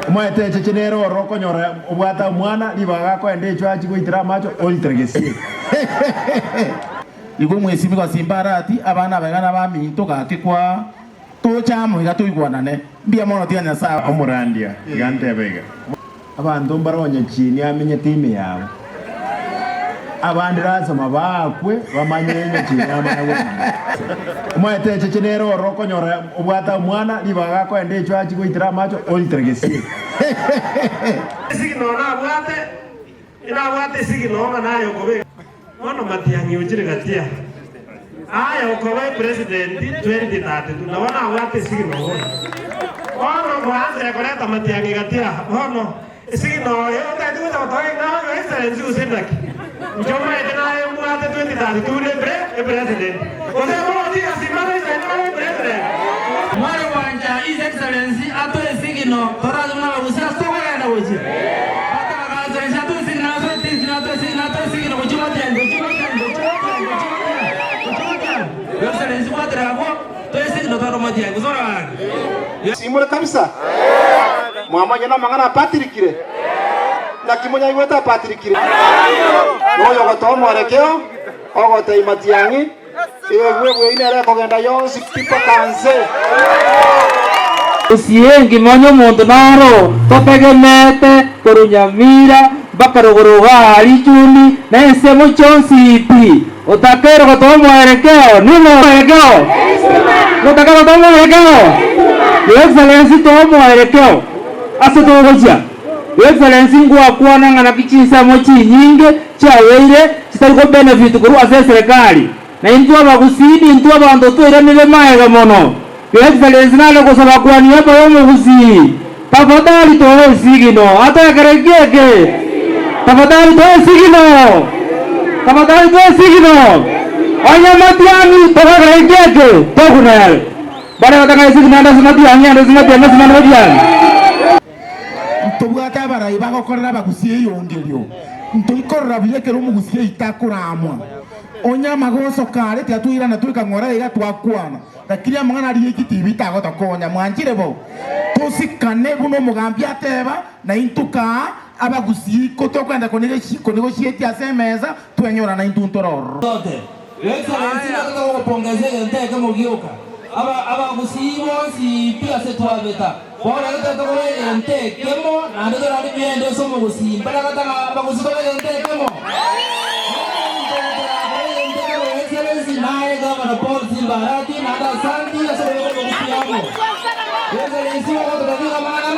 Mwete chechenero roko nyora obwata mwana libaga ko ende chwachi kuitira macho olitregesi. Igo mwesimi kwa simbarati abana bagana baminto gake kwa tochamo igato igwanane mbia mono tia nyasa omurandia gante bega. Abantu mbaronye chini amenye time yawe. Abandi razoma bakwe bamanyenye chini amawe. Mwete chechenero roko nyora obwata mwana libaga ko ende chwachi kuitira macho olitregesi. Sigino na bwate ina bwate sigino nayo kobe ono matiangi ujire gatia ayo kobe president 2030 tunaona bwate sigino ono mwanze koleta matiangi gatia ono sigino yote ndio tatoe na excellency usendaki njoma ina bwate 2030 tule president ona modi asimama ina president mwari wanja his excellency atoe sigino torazuna usia stoka na woje Simule kabisa. Mama jana mangana Patrickire. Na kimonya iweta Patrickire. Moyo goto mwarekeo. Ogote imatiangi. Wewe inere kogenda yonsi pipa kanse. Usiengi monyo muntu naro totegemete kurunyamira bakarugoroga alijuni na ensemo chonsipi utakero goto mwarekeo nino mwarekeo utakero goto mwarekeo Your Excellency to mwarekeo aseto goja Your Excellency ngwa kuona ngana kichinsa mochi nyinge cha weire chitariko benefit kuru ase serikali na intu abagusidi intu abantu twira nile maega mono Your Excellency nalo kusaba kwani hapa yomo gusi tafadhali towe sigino hata karegeke tafadhali towe sigino tafadhali towe sigino onya matiani towe karegeke tokunel bale wataka sigino anda simatiani anda simatiani simatiani ntobwata barayi bagokorera bagusiye yongerio ntoikorera biyekero mugusiye itakuramwa onya magoso kare tyatuira na turika ngora iga twakwana lakini amangana ari ikitibi tagota konya mwanjire bo tusikane buno mugambi ateba na intuka abagusiye ko tokwenda konegotiate asemeza twenyora na intuntororo zote Excellency nataka kupongezea nteke mugioka abagusiye bonsi pia setwabeta bora gatakowe ntekemo na ndo rali biende somo gusimba gatanga abagusiye ntekemo naye gavana Paul Simbarati na Santi asoboye kusiamo Excellency wa kutoka maana